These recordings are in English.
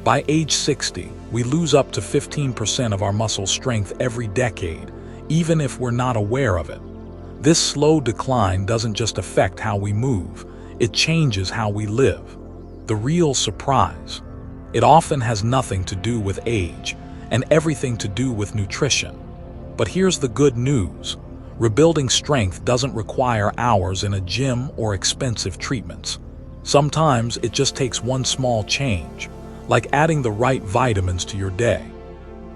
By age 60, we lose up to 15% of our muscle strength every decade, even if we're not aware of it. This slow decline doesn't just affect how we move, it changes how we live. The real surprise. It often has nothing to do with age and everything to do with nutrition. But here's the good news. Rebuilding strength doesn't require hours in a gym or expensive treatments. Sometimes it just takes one small change, like adding the right vitamins to your day.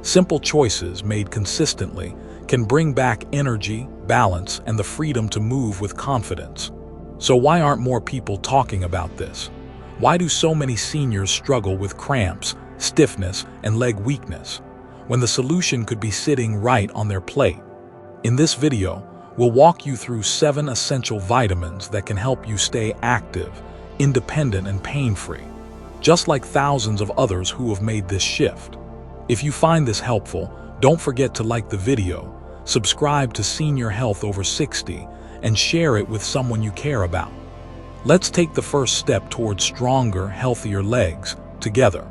Simple choices made consistently can bring back energy, balance, and the freedom to move with confidence. So why aren't more people talking about this? Why do so many seniors struggle with cramps, stiffness, and leg weakness, when the solution could be sitting right on their plate? In this video, we'll walk you through 7 essential vitamins that can help you stay active, independent, and pain-free, just like thousands of others who have made this shift. If you find this helpful, don't forget to like the video, subscribe to Senior Health Over 60, and share it with someone you care about. Let's take the first step towards stronger, healthier legs together.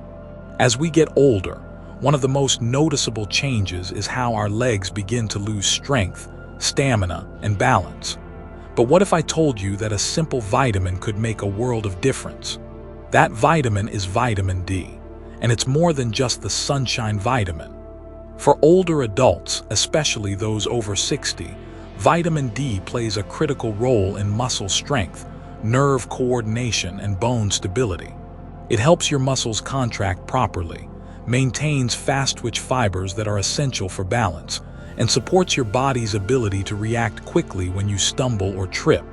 As we get older, one of the most noticeable changes is how our legs begin to lose strength, stamina, and balance. But what if I told you that a simple vitamin could make a world of difference? That vitamin is vitamin D, and it's more than just the sunshine vitamin. For older adults, especially those over 60, vitamin D plays a critical role in muscle strength, nerve coordination, and bone stability. It helps your muscles contract properly, maintains fast-twitch fibers that are essential for balance, and supports your body's ability to react quickly when you stumble or trip.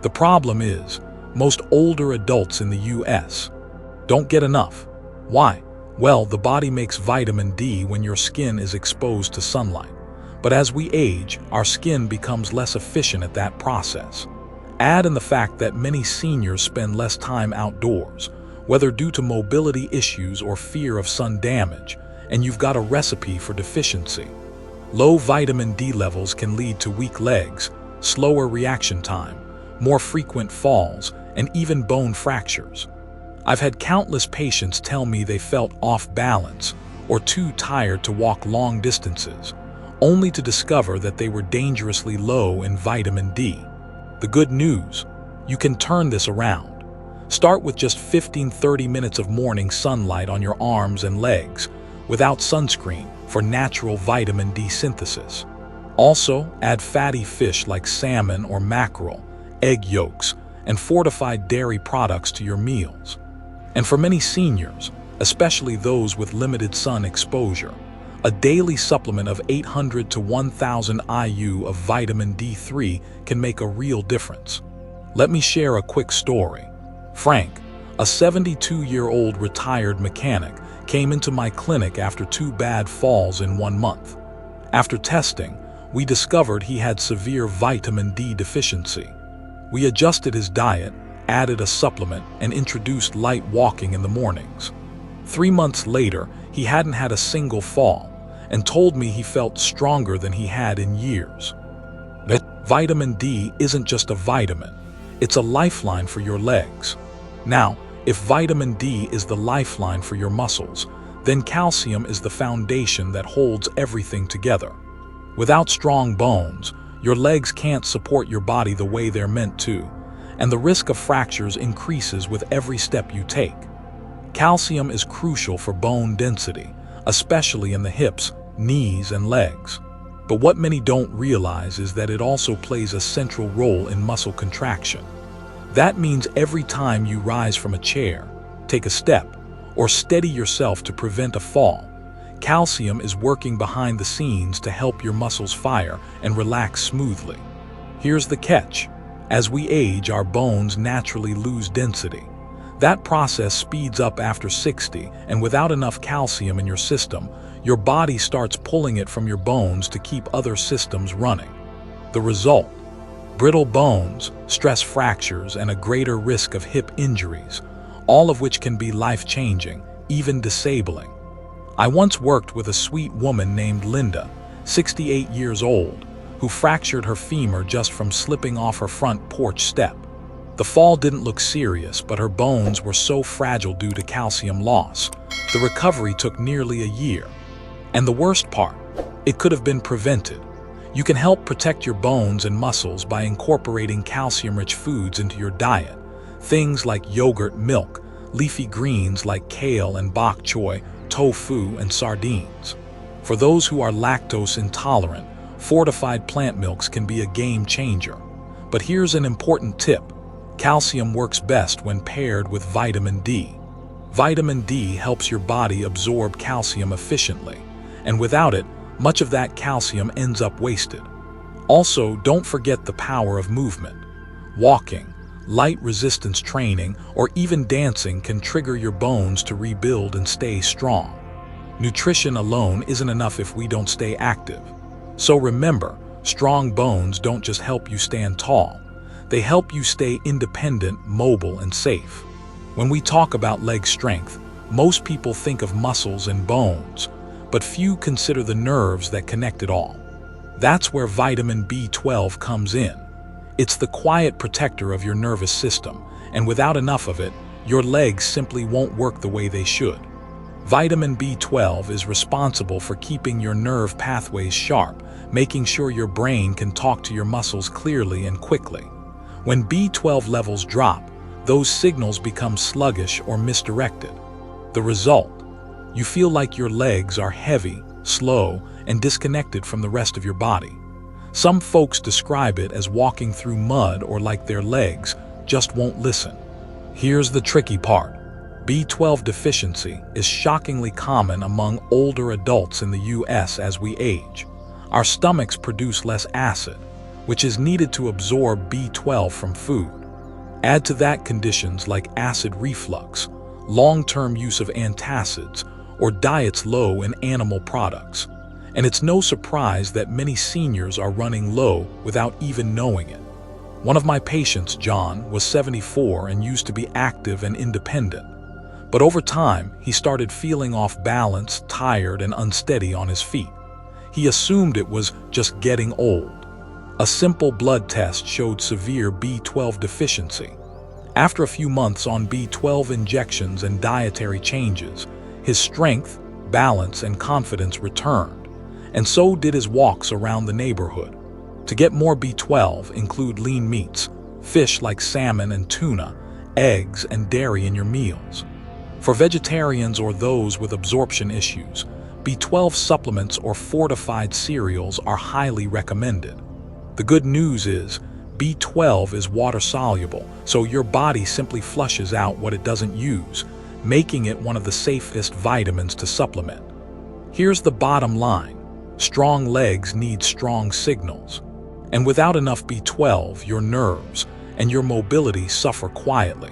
The problem is, most older adults in the US don't get enough. Why? Well, the body makes vitamin D when your skin is exposed to sunlight. But as we age, our skin becomes less efficient at that process. Add in the fact that many seniors spend less time outdoors, whether due to mobility issues or fear of sun damage, and you've got a recipe for deficiency. Low vitamin D levels can lead to weak legs, slower reaction time, more frequent falls, and even bone fractures. I've had countless patients tell me they felt off balance or too tired to walk long distances, only to discover that they were dangerously low in vitamin D. The good news, you can turn this around. Start with just 15-30 minutes of morning sunlight on your arms and legs, without sunscreen, for natural vitamin D synthesis. Also, add fatty fish like salmon or mackerel, egg yolks, and fortified dairy products to your meals. And for many seniors, especially those with limited sun exposure, a daily supplement of 800 to 1,000 IU of vitamin D3 can make a real difference. Let me share a quick story. Frank, a 72-year-old retired mechanic, came into my clinic after 2 bad falls in 1 month. After testing, we discovered he had severe vitamin D deficiency. We adjusted his diet, added a supplement, and introduced light walking in the mornings. 3 months later, he hadn't had a single fall, and told me he felt stronger than he had in years. But vitamin D isn't just a vitamin, it's a lifeline for your legs. Now, if vitamin D is the lifeline for your muscles, then calcium is the foundation that holds everything together. Without strong bones, your legs can't support your body the way they're meant to, and the risk of fractures increases with every step you take. Calcium is crucial for bone density, especially in the hips, knees, and legs. But what many don't realize is that it also plays a central role in muscle contraction. That means every time you rise from a chair, take a step, or steady yourself to prevent a fall, calcium is working behind the scenes to help your muscles fire and relax smoothly. Here's the catch. As we age, our bones naturally lose density. That process speeds up after 60, and without enough calcium in your system, your body starts pulling it from your bones to keep other systems running. The result? Brittle bones, stress fractures, and a greater risk of hip injuries, all of which can be life-changing, even disabling. I once worked with a sweet woman named Linda, 68 years old, who fractured her femur just from slipping off her front porch step. The fall didn't look serious, but her bones were so fragile due to calcium loss. The recovery took nearly a year. And the worst part, it could have been prevented. You can help protect your bones and muscles by incorporating calcium-rich foods into your diet. Things like yogurt, milk, leafy greens like kale and bok choy, tofu, and sardines. For those who are lactose intolerant, fortified plant milks can be a game changer. But here's an important tip. Calcium works best when paired with vitamin D. Vitamin D helps your body absorb calcium efficiently, and without it, much of that calcium ends up wasted. Also, don't forget the power of movement. Walking, light resistance training, or even dancing can trigger your bones to rebuild and stay strong. Nutrition alone isn't enough if we don't stay active. So remember, strong bones don't just help you stand tall. They help you stay independent, mobile, and safe. When we talk about leg strength, most people think of muscles and bones, but few consider the nerves that connect it all. That's where vitamin B12 comes in. It's the quiet protector of your nervous system, and without enough of it, your legs simply won't work the way they should. Vitamin B12 is responsible for keeping your nerve pathways sharp, making sure your brain can talk to your muscles clearly and quickly. When B12 levels drop, those signals become sluggish or misdirected. The result? You feel like your legs are heavy, slow, and disconnected from the rest of your body. Some folks describe it as walking through mud or like their legs just won't listen. Here's the tricky part. B12 deficiency is shockingly common among older adults in the US as we age. Our stomachs produce less acid, which is needed to absorb B12 from food. Add to that conditions like acid reflux, long-term use of antacids, or diets low in animal products. And it's no surprise that many seniors are running low without even knowing it. One of my patients, John, was 74 and used to be active and independent. But over time, he started feeling off balance, tired, and unsteady on his feet. He assumed it was just getting old. A simple blood test showed severe B12 deficiency. After a few months on B12 injections and dietary changes, his strength, balance, and confidence returned, and so did his walks around the neighborhood. To get more B12, include lean meats, fish like salmon and tuna, eggs, and dairy in your meals. For vegetarians or those with absorption issues, B12 supplements or fortified cereals are highly recommended. The good news is, B12 is water-soluble, so your body simply flushes out what it doesn't use, making it one of the safest vitamins to supplement. Here's the bottom line. Strong legs need strong signals. And without enough B12, your nerves and your mobility suffer quietly.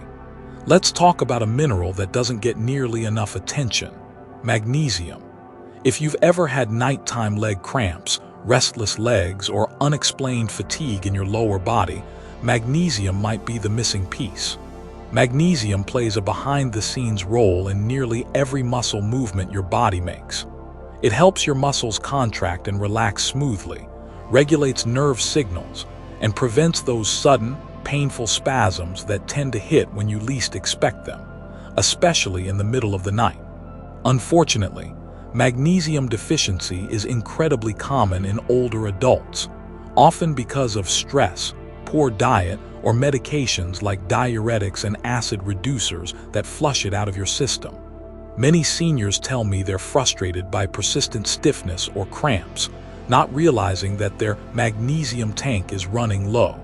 Let's talk about a mineral that doesn't get nearly enough attention: magnesium. If you've ever had nighttime leg cramps, restless legs, or unexplained fatigue in your lower body, magnesium might be the missing piece. Magnesium plays a behind-the-scenes role in nearly every muscle movement your body makes. It helps your muscles contract and relax smoothly, regulates nerve signals, and prevents those sudden, painful spasms that tend to hit when you least expect them, especially in the middle of the night. Unfortunately, magnesium deficiency is incredibly common in older adults, often because of stress, poor diet, or medications like diuretics and acid reducers that flush it out of your system. Many seniors tell me they're frustrated by persistent stiffness or cramps, not realizing that their magnesium tank is running low.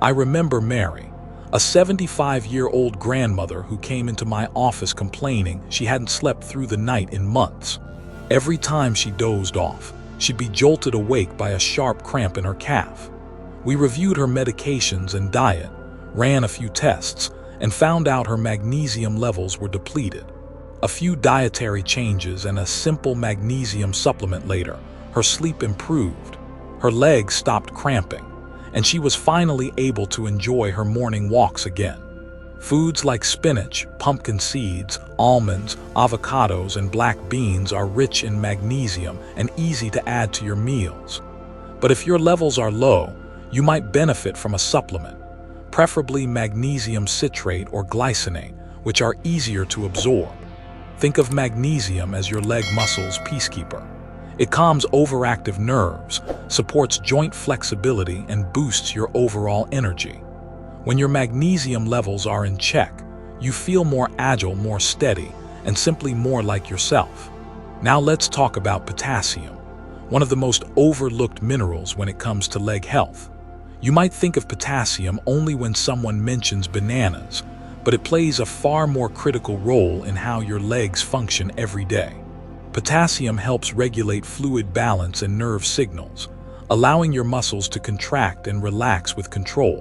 I remember Mary, a 75-year-old grandmother who came into my office complaining she hadn't slept through the night in months. Every time she dozed off, she'd be jolted awake by a sharp cramp in her calf. We reviewed her medications and diet, ran a few tests, and found out her magnesium levels were depleted. A few dietary changes and a simple magnesium supplement later, her sleep improved, her legs stopped cramping, and she was finally able to enjoy her morning walks again. Foods like spinach, pumpkin seeds, almonds, avocados, and black beans are rich in magnesium and easy to add to your meals. But if your levels are low, you might benefit from a supplement. preferably magnesium citrate or glycinate, which are easier to absorb. Think of magnesium as your leg muscle's peacekeeper. It calms overactive nerves, supports joint flexibility, and boosts your overall energy. When your magnesium levels are in check, you feel more agile, more steady, and simply more like yourself. Now let's talk about potassium, one of the most overlooked minerals when it comes to leg health. You might think of potassium only when someone mentions bananas, but it plays a far more critical role in how your legs function every day. Potassium helps regulate fluid balance and nerve signals, allowing your muscles to contract and relax with control.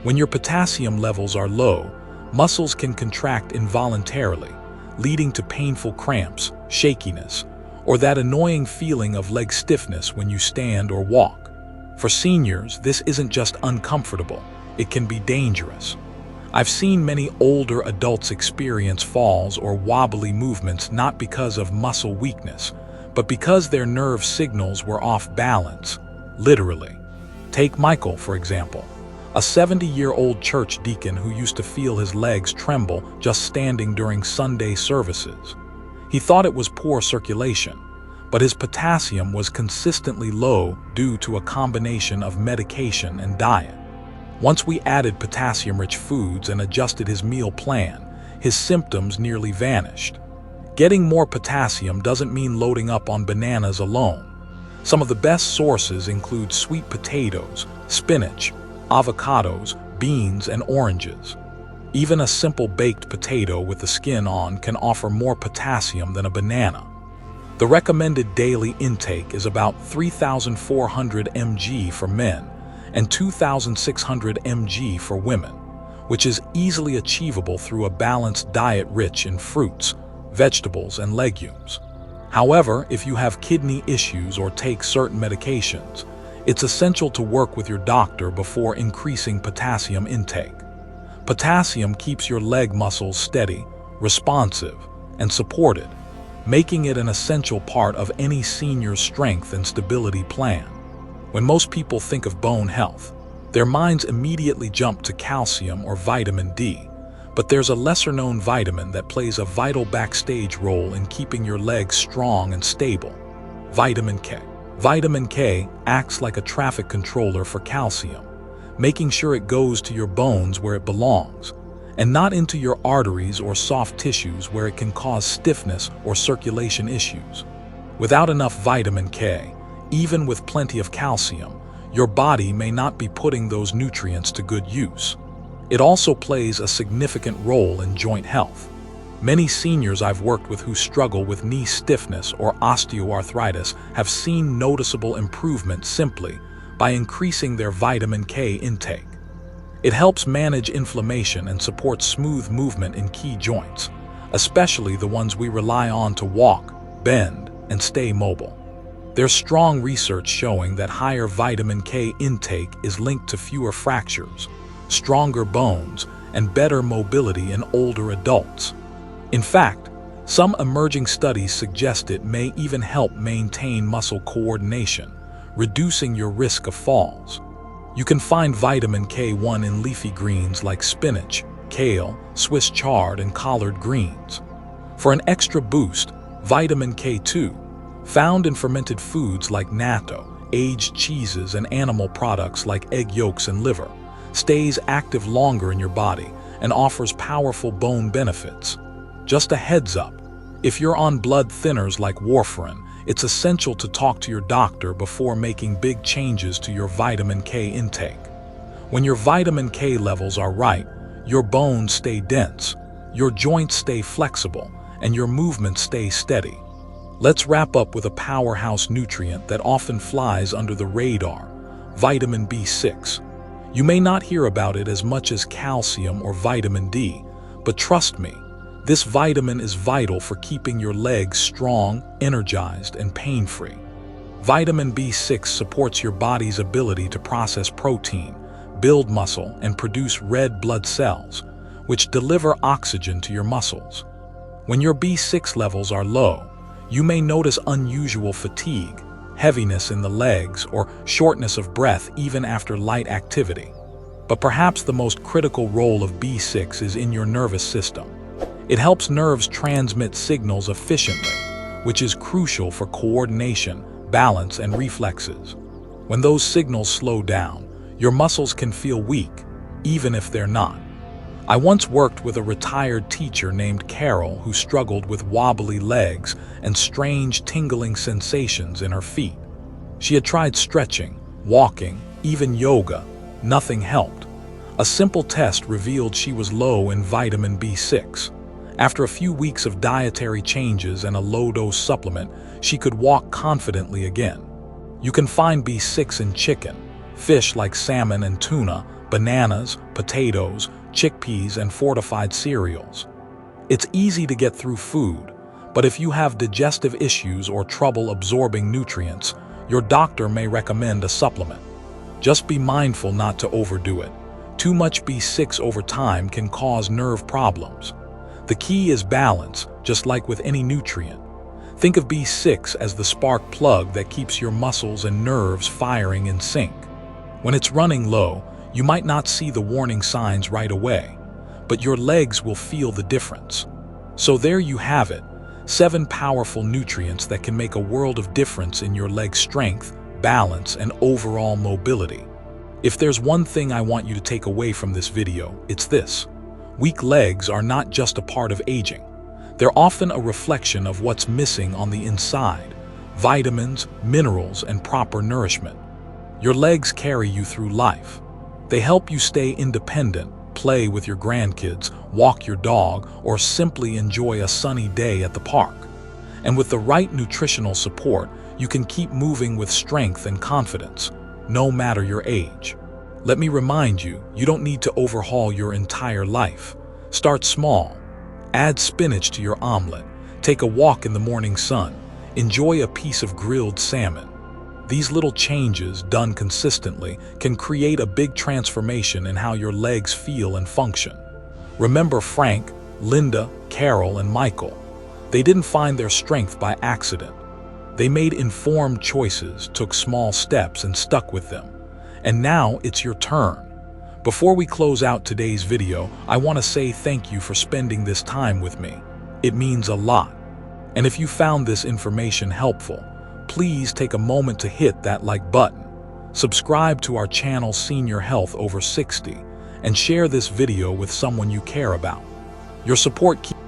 When your potassium levels are low, muscles can contract involuntarily, leading to painful cramps, shakiness, or that annoying feeling of leg stiffness when you stand or walk. For seniors, this isn't just uncomfortable, it can be dangerous. I've seen many older adults experience falls or wobbly movements not because of muscle weakness, but because their nerve signals were off balance, literally. Take Michael, for example, a 70-year-old church deacon who used to feel his legs tremble just standing during Sunday services. He thought it was poor circulation, but his potassium was consistently low due to a combination of medication and diet. Once we added potassium-rich foods and adjusted his meal plan, his symptoms nearly vanished. Getting more potassium doesn't mean loading up on bananas alone. Some of the best sources include sweet potatoes, spinach, avocados, beans, and oranges. Even a simple baked potato with the skin on can offer more potassium than a banana. The recommended daily intake is about 3,400 mg for men and 2,600 mg for women, which is easily achievable through a balanced diet rich in fruits, vegetables, and legumes. However, if you have kidney issues or take certain medications, it's essential to work with your doctor before increasing potassium intake. Potassium keeps your leg muscles steady, responsive, and supported, making it an essential part of any senior's strength and stability plan. When most people think of bone health, their minds immediately jump to calcium or vitamin D, but there's a lesser-known vitamin that plays a vital backstage role in keeping your legs strong and stable: vitamin K. Vitamin K acts like a traffic controller for calcium, making sure it goes to your bones where it belongs, and not into your arteries or soft tissues where it can cause stiffness or circulation issues. Without enough vitamin K, even with plenty of calcium, your body may not be putting those nutrients to good use. It also plays a significant role in joint health. Many seniors I've worked with who struggle with knee stiffness or osteoarthritis have seen noticeable improvement simply by increasing their vitamin K intake. It helps manage inflammation and supports smooth movement in key joints, especially the ones we rely on to walk, bend, and stay mobile. There's strong research showing that higher vitamin K intake is linked to fewer fractures, stronger bones, and better mobility in older adults. In fact, some emerging studies suggest it may even help maintain muscle coordination, reducing your risk of falls. You can find vitamin K1 in leafy greens like spinach, kale, Swiss chard, and collard greens. For an extra boost, vitamin K2, found in fermented foods like natto, aged cheeses, and animal products like egg yolks and liver, stays active longer in your body and offers powerful bone benefits. Just a heads up, if you're on blood thinners like warfarin, it's essential to talk to your doctor before making big changes to your vitamin K intake. When your vitamin K levels are right, your bones stay dense, your joints stay flexible, and your movements stay steady. Let's wrap up with a powerhouse nutrient that often flies under the radar: vitamin B6. You may not hear about it as much as calcium or vitamin D, but trust me, this vitamin is vital for keeping your legs strong, energized, and pain-free. Vitamin B6 supports your body's ability to process protein, build muscle, and produce red blood cells, which deliver oxygen to your muscles. When your B6 levels are low, you may notice unusual fatigue, heaviness in the legs, or shortness of breath even after light activity. But perhaps the most critical role of B6 is in your nervous system. It helps nerves transmit signals efficiently, which is crucial for coordination, balance, and reflexes. When those signals slow down, your muscles can feel weak, even if they're not. I once worked with a retired teacher named Carol who struggled with wobbly legs and strange tingling sensations in her feet. She had tried stretching, walking, even yoga. Nothing helped. A simple test revealed she was low in vitamin B6. After a few weeks of dietary changes and a low-dose supplement, she could walk confidently again. You can find B6 in chicken, fish like salmon and tuna, bananas, potatoes, chickpeas, and fortified cereals. It's easy to get through food, but if you have digestive issues or trouble absorbing nutrients, your doctor may recommend a supplement. Just be mindful not to overdo it. Too much B6 over time can cause nerve problems. The key is balance, just like with any nutrient. Think of B6 as the spark plug that keeps your muscles and nerves firing in sync. When it's running low, you might not see the warning signs right away, but your legs will feel the difference. So there you have it, 7 powerful nutrients that can make a world of difference in your leg strength, balance, and overall mobility. If there's one thing I want you to take away from this video, it's this. Weak legs are not just a part of aging. They're often a reflection of what's missing on the inside: vitamins, minerals, and proper nourishment. Your legs carry you through life. They help you stay independent, play with your grandkids, walk your dog, or simply enjoy a sunny day at the park. And with the right nutritional support, you can keep moving with strength and confidence, no matter your age. Let me remind you, you don't need to overhaul your entire life. Start small. Add spinach to your omelet. Take a walk in the morning sun. Enjoy a piece of grilled salmon. These little changes, done consistently, can create a big transformation in how your legs feel and function. Remember Frank, Linda, Carol, and Michael. They didn't find their strength by accident. They made informed choices, took small steps, and stuck with them. And now it's your turn. Before we close out today's video, I want to say thank you for spending this time with me. It means a lot. And if you found this information helpful, please take a moment to hit that like button. Subscribe to our channel Senior Health Over 60 and share this video with someone you care about. Your support keeps